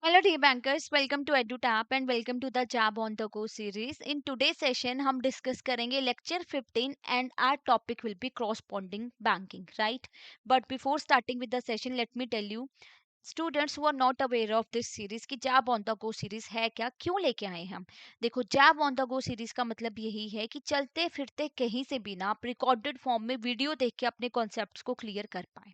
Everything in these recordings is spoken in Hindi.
Hello dear bankers, welcome to EduTap and welcome to the Jab on the Go series. In today's session हम discuss करेंगे lecture 15 and our topic will be corresponding banking, right? But before starting with the session, let me tell you students who are not aware of this series कि जैब ऑन द गो सीरीज है क्या, क्यों लेके आए हम। देखो, जैब ऑन द गो सीरीज का मतलब यही है कि चलते फिरते कहीं से भी ना आप रिकॉर्डेड फॉर्म में वीडियो देख के अपने कॉन्सेप्ट्स को क्लियर कर पाए।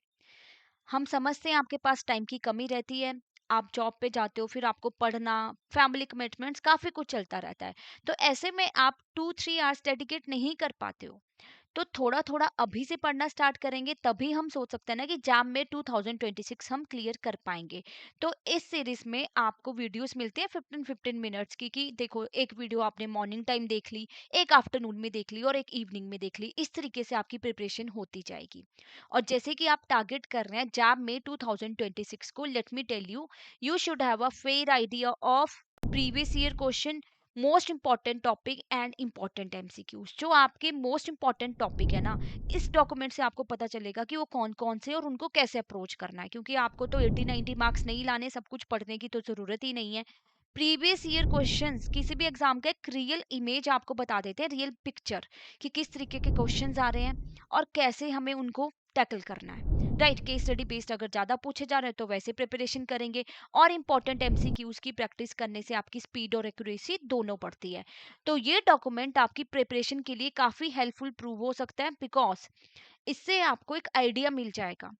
हम समझते हैं आपके पास टाइम की कमी रहती है, आप जॉब पे जाते हो, फिर आपको पढ़ना, फैमिली कमिटमेंट्स, काफ़ी कुछ चलता रहता है। तो ऐसे में आप 2-3 आवर्स डेडिकेट नहीं कर पाते हो। तो थोड़ा-थोड़ा अभी से पढ़ना स्टार्ट करेंगे, तभी हम सोच सकते हैं ना कि एग्ज़ाम में 2026 हम क्लियर कर पाएँगे। तो इस सीरीज़ में आपको वीडियोज़ मिलती हैं 15-15 मिनट्स की, कि देखो, एक वीडियो आपने मॉर्निंग टाइम देख ली, एक आफ्टरनून में देख ली और एक इवनिंग में देख ली। इस तरीके से आपकी प्रिपरेशन होती जाएगी। और जैसे कि आप टारगेट कर रहे हैं जैब में 2026 को, let me tell you, you should have a fair idea of previous year question, most important topic and important MCQs. जो आपके मोस्ट इंपॉर्टेंट टॉपिक है ना, इस डॉक्यूमेंट से आपको पता चलेगा कि वो कौन कौन से और उनको कैसे अप्रोच करना है, क्योंकि आपको तो 80-90 मार्क्स नहीं लाने, सब कुछ पढ़ने की तो जरूरत ही नहीं है। प्रीवियस ईयर क्वेश्चंस किसी भी एग्जाम का एक रियल इमेज आपको बता देते हैं, रियल पिक्चर, कि किस तरीके के क्वेश्चंस आ रहे हैं और कैसे हमें उनको टैकल करना है। राइट, केस स्टडी बेस्ड अगर ज़्यादा पूछे जा रहे हैं तो वैसे प्रिपरेशन करेंगे, और इंपॉर्टेंट एमसीक्यूज की प्रैक्टिस करने से आपकी स्पीड और एक्यूरेसी दोनों बढ़ती है। तो ये डॉक्यूमेंट आपकी प्रिपरेशन के लिए काफ़ी हेल्पफुल प्रूव हो सकता है, बिकॉज इससे आपको एक आइडिया मिल जाएगा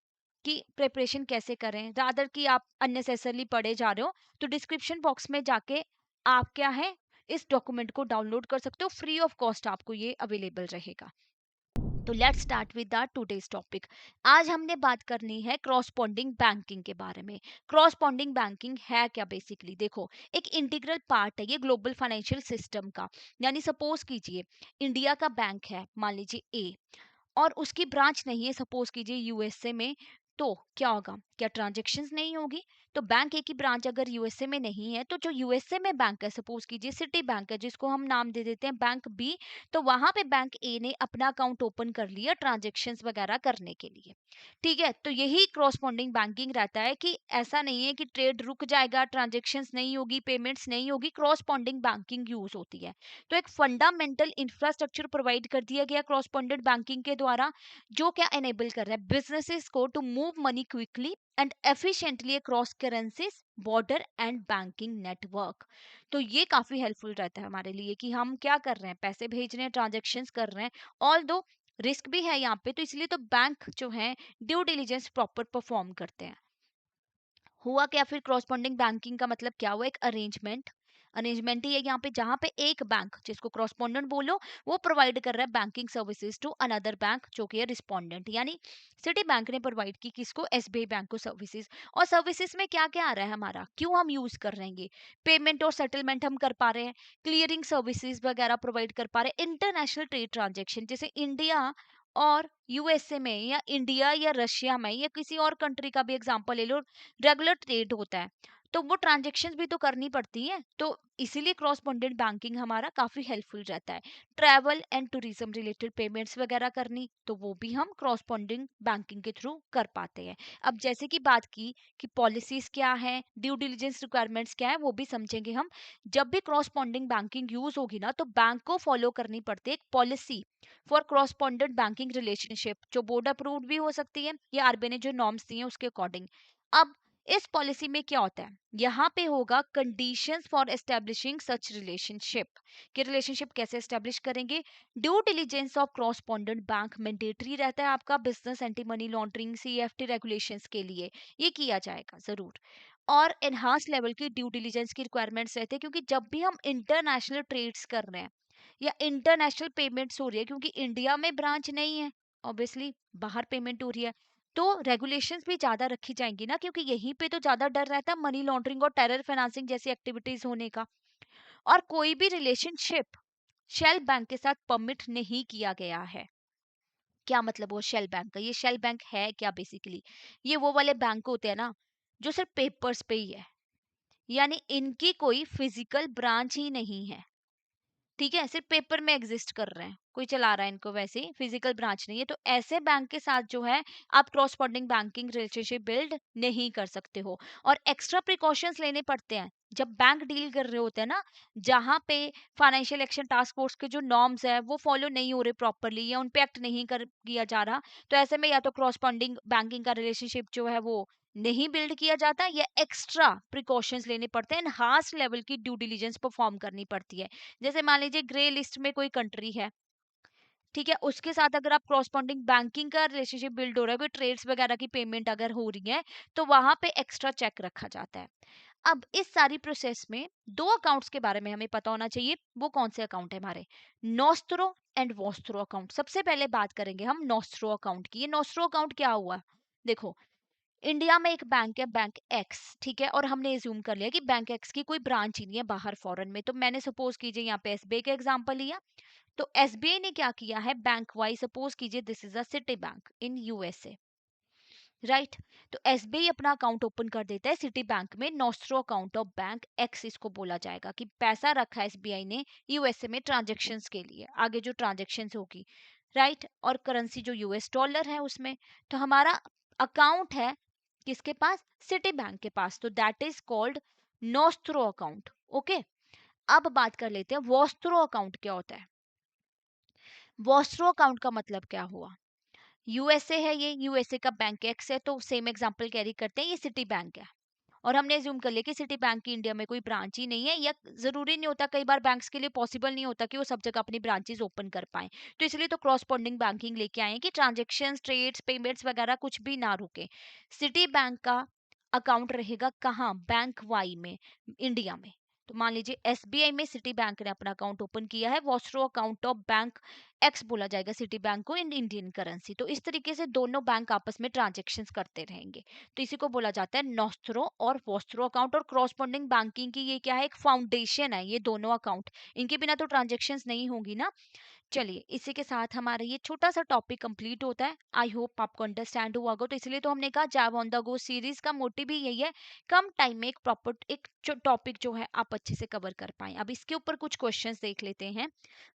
कि प्रिपरेशन कैसे करें, रादर कि आप अननेसेसरली पढ़े जा रहे हो। तो डिस्क्रिप्शन बॉक्स में जाके आप क्या है, इस डॉक्यूमेंट को डाउनलोड कर सकते हो, फ्री ऑफ कॉस्ट आपको ये अवेलेबल रहेगा। तो let's start with the today's topic. आज हमने बात करनी है क्रॉसपॉन्डिंग बैंकिंग के बारे में। क्रॉसपॉन्डिंग बैंकिंग है क्या? बेसिकली देखो, एक इंटीग्रल पार्ट है ये ग्लोबल फाइनेंशियल सिस्टम का। यानी सपोज कीजिए इंडिया का बैंक है, मान लीजिए ए, और उसकी ब्रांच नहीं है, सपोज कीजिए यूएसए में। तो क्या होगा? क्या ट्रांजेक्शन्स नहीं होगी? तो बैंक ए की ब्रांच अगर यूएसए में नहीं है, तो जो यूएसए में बैंक है, सपोज कीजिए सिटी बैंक है, जिसको हम नाम दे देते हैं बैंक बी, तो वहां पे बैंक ए ने अपना अकाउंट ओपन कर लिया ट्रांजेक्शन्स वगैरह करने के लिए। ठीक है, तो यही क्रॉसपॉन्डिंग बैंकिंग रहता है, कि ऐसा नहीं है कि ट्रेड रुक जाएगा, ट्रांजेक्शन्स नहीं होगी, पेमेंट्स नहीं होगी, क्रॉसपॉन्डिंग बैंकिंग यूज होती है। तो एक फंडामेंटल इंफ्रास्ट्रक्चर प्रोवाइड कर दिया गया क्रॉसपॉन्डेंट बैंकिंग के द्वारा, जो क्या एनेबल कर रहा है बिजनेसेस को to move money quickly and efficiently across currencies, border and banking network. तो ये काफी हेल्पफुल रहता है हमारे लिए, कि हम क्या कर रहे हैं, पैसे भेज रहे हैं, ट्रांजेक्शन्स कर रहे हैं। ऑल दो रिस्क भी है यहाँ पे, तो इसलिए तो बैंक जो है ड्यू डिलिजेंस प्रॉपर परफॉर्म करते हैं। हुआ क्या फिर? क्रॉसपॉन्डिंग बैंकिंग का मतलब क्या हुआ? एक अरेंजमेंट, अरेंजमेंट ही है यहाँ पे, जहाँ पे एक बैंक, जिसको क्रॉसपॉन्डेंट बोलो, वो प्रोवाइड कर रहा है banking services to another bank, जो कि है रिस्पोंडेंट। यानी सिटी बैंक ने प्रोवाइड की किसको? एसबीआई बैंक को सर्विसेज। और सर्विसेज में क्या क्या आ रहा है हमारा, क्यों हम यूज कर रहे हैं? पेमेंट और सेटलमेंट हम कर पा रहे हैं, क्लियरिंग सर्विसेज वगैरह प्रोवाइड कर पा रहे हैं, इंटरनेशनल ट्रेड ट्रांजेक्शन, जैसे इंडिया और यूएसए में, या इंडिया या रशिया में, या किसी और कंट्री का भी एग्जांपल ले लो, रेगुलर ट्रेड होता है, तो वो ट्रांजेक्शन्स भी तो करनी पड़ती है। तो इसीलिए क्रॉस बॉन्डेड बैंकिंग हमारा काफी हेल्पफुल रहता है। Travel and tourism related payments वगैरह करनी, तो वो भी हम क्रॉस बॉन्डिंग बैंकिंग के थ्रू कर पाते हैं। अब जैसे कि बात की कि पॉलिसीज क्या है, ड्यू डिलिजेंस रिक्वायरमेंट्स क्या है, वो भी समझेंगे हम। जब भी क्रॉस बॉन्डिंग बैंकिंग यूज होगी ना, तो बैंक को फॉलो करनी पड़ती है एक पॉलिसी फॉर क्रॉसपॉन्डेंट बैंकिंग रिलेशनशिप, जो बोर्ड अप्रूव्ड भी हो सकती है, या आरबीआई ने जो नॉर्म्स दिए हैं उसके अकॉर्डिंग। अब इस पॉलिसी में क्या होता है, यहाँ पे होगा conditions for establishing such relationship. कि रिलेशनशिप कैसे एस्टेब्लिश करेंगे? Due diligence of correspondent bank mandatory रहता है आपका business anti money laundering CFT regulations के लिए, ये किया जाएगा जरूर। और एनहांस लेवल की ड्यू डिलिजेंस की रिक्वायरमेंट्स रहते हैं, क्योंकि जब भी हम इंटरनेशनल ट्रेड्स कर रहे हैं या इंटरनेशनल पेमेंट्स हो रही है, क्योंकि इंडिया में ब्रांच नहीं है, ऑब्वियसली बाहर पेमेंट हो रही है, तो रेगुलेशंस भी ज्यादा रखी जाएंगी ना, क्योंकि यहीं पे तो ज्यादा डर रहता है मनी लॉन्ड्रिंग और टेरर फाइनेंसिंग जैसी एक्टिविटीज होने का। और कोई भी रिलेशनशिप शेल बैंक के साथ परमिट नहीं किया गया है। क्या मतलब वो शेल बैंक का? ये शेल बैंक है क्या? बेसिकली ये वो वाले बैंक होते हैं ना, जो सिर्फ पेपर्स पे ही है, यानी इनकी कोई फिजिकल ब्रांच ही नहीं है। ठीक है, सिर्फ पेपर में एग्जिस्ट कर रहे हैं, कोई चला रहा है इनको, वैसे फिजिकल ब्रांच नहीं है, तो ऐसे बैंक के साथ जो है आप क्रॉसपॉन्डिंग बैंकिंग रिलेशनशिप बिल्ड नहीं कर सकते हो। और एक्स्ट्रा प्रिकॉशंस लेने पड़ते हैं जब बैंक डील कर रहे होते हैं ना, जहाँ पे फाइनेंशियल एक्शन टास्क फोर्स के जो नॉर्म्स है वो फॉलो नहीं हो रहे प्रॉपरली, या उन पे एक्ट नहीं कर किया जा रहा, तो ऐसे में या तो क्रॉसपॉन्डिंग बैंकिंग का रिलेशनशिप जो है वो नहीं बिल्ड किया जाता, या एक्स्ट्रा प्रिकॉशंस लेने पड़ते हैं, एनहांस लेवल की ड्यू डिलिजेंस परफॉर्म करनी पड़ती है। जैसे मान लीजिए ग्रे लिस्ट में कोई कंट्री है, ठीक है, उसके साथ अगर आप क्रॉसपॉन्डिंग बैंकिंग का रिलेशनशिप बिल्ड हो रहा है, कोई ट्रेड्स वगैरह की पेमेंट अगर हो रही है, तो वहां पे एक्स्ट्रा चेक रखा जाता है। अब इस सारी प्रोसेस में दो अकाउंट्स के बारे में हमें पता होना चाहिए। वो कौन से अकाउंट है हमारे? Nostro and vostro account. सबसे पहले बात करेंगे हम नोस्ट्रो अकाउंट की। ये नोस्ट्रो अकाउंट क्या हुआ? देखो, इंडिया में एक बैंक है, बैंक एक्स, ठीक है, और हमने एज्यूम कर लिया कि बैंक एक्स की कोई ब्रांच ही नहीं है बाहर फॉरेन में, तो मैंने सपोज कीजिए यहाँ पे एसबीआई का एग्जांपल लिया। तो एसबीआई ने क्या किया है, बैंक वाई, सपोज कीजिए this is a city bank in USA, right? तो एसबीआई अपना अकाउंट ओपन कर देता है सिटी बैंक में, nostro account of bank x इसको बोला जाएगा, कि पैसा रखा है एसबीआई ने यूएसए में ट्रांजेक्शन्स के लिए, आगे जो ट्रांजेक्शन्स होगी, राइट? और करेंसी जो यूएस डॉलर है उसमें। तो हमारा अकाउंट है किसके पास? सिटी बैंक के पास, तो that is called nostro account. Okay, अब बात कर लेते हैं वोस्ट्रो अकाउंट क्या होता है। वोस्ट्रो अकाउंट का मतलब क्या हुआ? यूएसए है, ये यूएसए का बैंक एक्स है, तो सेम एग्जांपल कैरी करते हैं, ये सिटी बैंक है, और हमने अज्यूम कर लिया कि सिटी बैंक की इंडिया में कोई ब्रांच ही नहीं है, या जरूरी नहीं होता, कई बार बैंक्स के लिए पॉसिबल नहीं होता कि वो सब जगह अपनी ब्रांचेस ओपन कर पाए, तो इसलिए तो क्रॉसपॉन्डिंग बैंकिंग लेके आए हैं कि ट्रांजेक्शन्स, ट्रेड्स, पेमेंट्स वगैरह कुछ भी ना रुके। सिटी बैंक का अकाउंट रहेगा कहाँ? बैंक वाई में, इंडिया में। तो मान लीजिए एसबीआई में सिटी बैंक ने अपना अकाउंट ओपन किया है, Vostro account of bank x बोला जाएगा सिटी बैंक को इन इंडियन करेंसी। तो इस तरीके से दोनों बैंक आपस में ट्रांजेक्शन्स करते रहेंगे, तो इसी को बोला जाता है नोस्ट्रो और वोस्ट्रो अकाउंट। और क्रॉसपॉन्डिंग बैंकिंग की ये क्या है? एक फाउंडेशन है ये दोनों अकाउंट, इनके बिना तो ट्रांजेक्शन्स नहीं होंगी ना। चलिए, इसी के साथ हमारा ये छोटा सा टॉपिक कंप्लीट होता है। आई होप आपको अंडरस्टैंड हुआ होगा, तो इसलिए तो हमने कहा जैव ऑन द गो सीरीज का मोटिव भी यही है, कम टाइम में एक प्रॉपर एक टॉपिक जो है आप अच्छे से कवर कर पाए। अब इसके ऊपर कुछ क्वेश्चंस देख लेते हैं।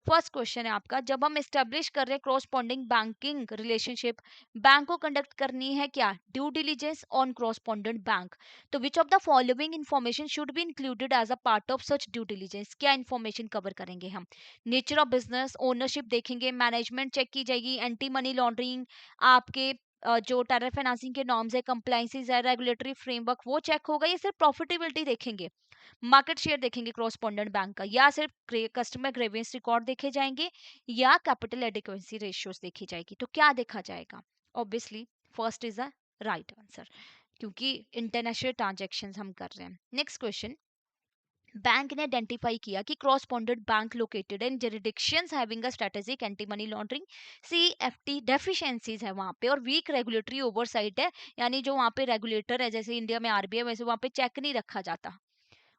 फर्स्ट क्वेश्चन है आपका, जब हम एस्टेब्लिश कर रहे हैं क्रॉसपॉन्डिंग बैंकिंग रिलेशनशिप, बैंक को कंडक्ट करनी है क्या? Due diligence on correspondent bank. तो which of the following information should be included as a part of such due diligence? क्या इन्फॉर्मेशन कवर करेंगे हम? नेचर ऑफ बिजनेस, ओनरशिप देखेंगे, मैनेजमेंट चेक की जाएगी, एंटी मनी लॉन्ड्रिंग, आपके जो टेरर फाइनेंसिंग के नॉर्म्स है, कंप्लाइंसेस है, रेगुलेटरी फ्रेमवर्क वो चेक होगा, या सिर्फ प्रॉफिटेबिलिटी देखेंगे, मार्केट शेयर देखेंगे क्रॉसपॉन्डेंट बैंक का, या सिर्फ कस्टमर ग्रेवियंस रिकॉर्ड देखे जाएंगे, या कैपिटल एडिक्वेंसी रेशियोज देखी जाएगी? तो क्या देखा जाएगा? Obviously first is the right answer, क्योंकि इंटरनेशनल ट्रांजेक्शन हम कर रहे हैं। नेक्स्ट क्वेश्चन, बैंक ने आइडेंटिफाई किया कि correspondent bank located in jurisdictions having a strategic anti money laundering CFT deficiencies है वहां पे, और वीक रेगुलेटरी ओवरसाइट है, यानी जो वहां पे रेगुलेटर है, जैसे इंडिया में आरबीआई, वैसे वहां पे चेक नहीं रखा जाता।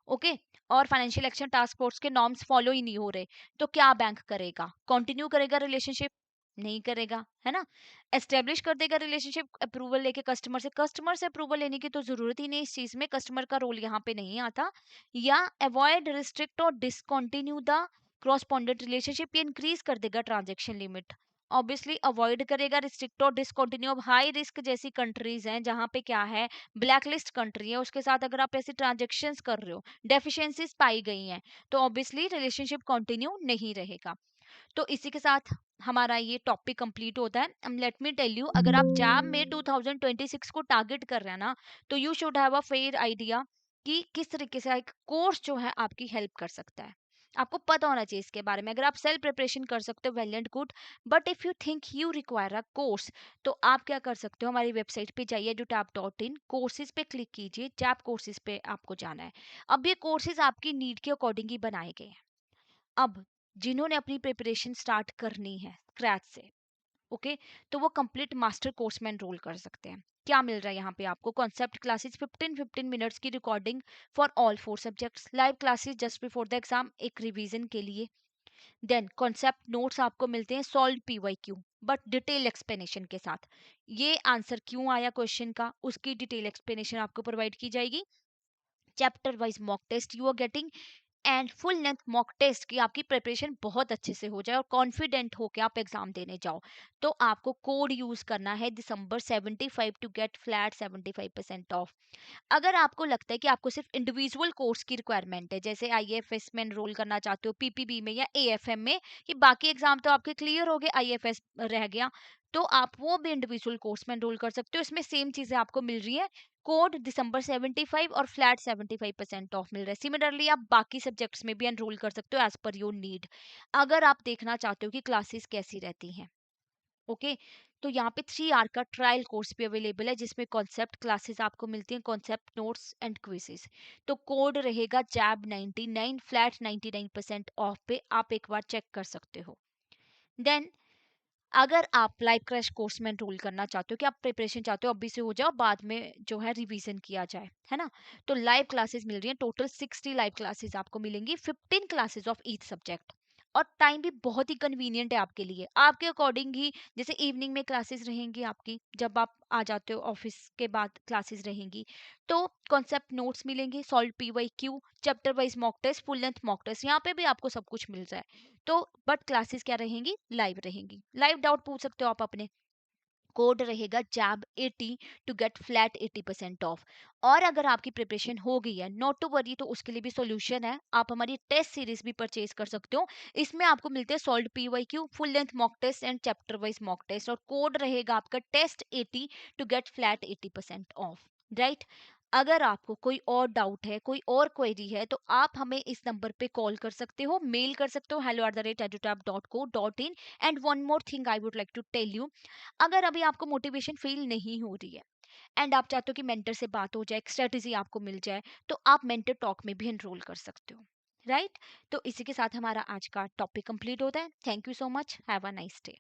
ओके, और फाइनेंशियल एक्शन टास्क फोर्स के नॉर्म्स फॉलो ही नहीं हो रहे, तो क्या बैंक करेगा? कंटिन्यू करेगा रिलेशनशिप? नहीं करेगा, है ना। एस्टेब्लिश कर देगा रिलेशनशिप, अप्रूवल लेके कस्टमर से अप्रूवल लेने की तो जरूरत ही नहीं, इस चीज में कस्टमर का रोल यहाँ पे नहीं आता। या अवॉइड, रिस्ट्रिक्ट और डिसकंटिन्यू द क्रॉसपॉन्डेंट रिलेशनशिप, ये इंक्रीज कर देगा ट्रांजेक्शन लिमिट। ऑब्वियसली अवॉइड करेगा, रिस्ट्रिक्ट और डिसकंटिन्यू। अब हाई रिस्क जैसी कंट्रीज हैं जहाँ पे क्या है, ब्लैक लिस्ट कंट्री है, उसके साथ अगर आप ऐसे ट्रांजेक्शन्स कर रहे हो, डेफिशिएंसीज पाई गई हैं, तो ऑब्वियसली रिलेशनशिप कंटिन्यू नहीं रहेगा। तो इसी के साथ हमारा ये टॉपिक कंप्लीट होता है। लेट मी टेल यू, अगर आप जैम में 2026 को टारगेट कर रहे हैं ना, तो you should have a fair idea कि किस तरीके से एक कोर्स जो है आपकी हेल्प कर सकता है। आपको पता होना चाहिए इसके बारे में। अगर आप सेल्फ प्रिपरेशन कर सकते हो, well and good, but if you think you require a course, तो आप क्या कर सकते हो, हमारी वेबसाइट पे जाइए edutap.in, कोर्सेज पे क्लिक कीजिए, जैप कोर्सेज पे आपको जाना है। अब ये कोर्सेज आपकी नीड के अकॉर्डिंग ही बनाए गए हैं। अब जिन्होंने अपनी प्रिपरेशन स्टार्ट करनी है स्क्रैच से, ओके, तो वो कंप्लीट मास्टर कोर्स में एनरोल कर सकते हैं। क्या मिल रहा है यहाँ पे आपको? कॉन्सेप्ट क्लासेस 15-15 मिनट्स की recording for all 4 subjects, live classes just before the exam एक रिवीजन के लिए, देन कॉन्सेप्ट नोट्स आपको मिलते हैं solve PYQ but detail explanation के साथ। ये आंसर क्यों आया क्वेश्चन का, उसकी डिटेल एक्सप्लेनेशन आपको प्रोवाइड की जाएगी। Chapter wise mock test you are getting, and full length mock test की आपकी प्रिपरेशन बहुत अच्छे से हो जाए और कॉन्फिडेंट होकर आप एग्जाम देने जाओ, तो आपको कोड यूज करना है दिसंबर 75 टू गेट फ्लैट 75% ऑफ। अगर आपको लगता है कि आपको सिर्फ इंडिविजुअल कोर्स की रिक्वायरमेंट है, जैसे आईएफएस में एनरोल करना चाहते हो, पीपीबी में या एएफएम में, कि बाकी एग्जाम तो आपके क्लियर हो गए, आईएफएस रह गया, तो आप वो भी इंडिविजुअल कोर्स में एनरोल कर सकते हो। इसमें सेम चीजें आपको मिल रही है, कोड दिसंबर 75 और फ्लैट 75% ऑफ मिल रहा है। सिमिलरली आप बाकी सब्जेक्ट्स में भी एनरोल कर सकते हो एज पर योर नीड, अगर आप देखना चाहते हो कि क्लासेस कैसी रहती हैं। ओके, तो यहाँ पे 3 आवर का ट्रायल कोर्स भी अवेलेबल है, जिसमें कॉन्सेप्ट क्लासेस आपको मिलती हैं, कॉन्सेप्ट नोट्स एंड क्विजेस। तो कोड रहेगा जैब 99, फ्लैट 99% ऑफ पे, आप एक बार चेक कर सकते हो। देन अगर आप लाइव क्रैश कोर्स में एनरोल करना चाहते हो, कि आप प्रिपरेशन चाहते हो अभी से हो जाओ, बाद में जो है रिवीजन किया जाए, है ना, तो लाइव क्लासेस मिल रही हैं, टोटल 60 लाइव क्लासेस आपको मिलेंगी, 15 क्लासेस ऑफ ईच सब्जेक्ट। और टाइम भी बहुत ही कन्वीनियंट है आपके लिए, आपके अकॉर्डिंग ही, जैसे इवनिंग में क्लासेस रहेंगी आपकी, जब आप आ जाते हो ऑफिस के बाद क्लासेस रहेंगी, तो कॉन्सेप्ट नोट्स मिलेंगे, solve PYQ, chapter wise mock test, full length mock test, यहाँ पे भी आपको सब कुछ मिल जाए। तो बट क्लासेस क्या रहेंगी, लाइव रहेंगी, लाइव डाउट पूछ सकते हो आप अपने। कोड रहेगा जैब 80 टू गेट फ्लैट 80% ऑफ। और अगर आपकी प्रिपरेशन हो गई है, नॉट टू वरी, तो उसके लिए भी सॉल्यूशन है, आप हमारी टेस्ट सीरीज भी परचेज कर सकते हो। इसमें आपको मिलते हैं solve PYQ, full length mock test and chapter wise mock test, और कोड रहेगा आपका test 80 to get flat 80% off, right. अगर आपको कोई और डाउट है, कोई और क्वेरी है, तो आप हमें इस नंबर पे कॉल कर सकते हो, मेल कर सकते हो hello@edutap.co.in। And one more thing I would like to tell you, अगर अभी आपको मोटिवेशन फील नहीं हो रही है एंड आप चाहते हो कि मेंटर से बात हो जाए, एक स्ट्रेटेजी आपको मिल जाए, तो आप मेंटर टॉक में भी एनरोल कर सकते हो, राइट। तो इसी के साथ हमारा आज का टॉपिक कंप्लीट होता है। Thank you so much, have a nice day.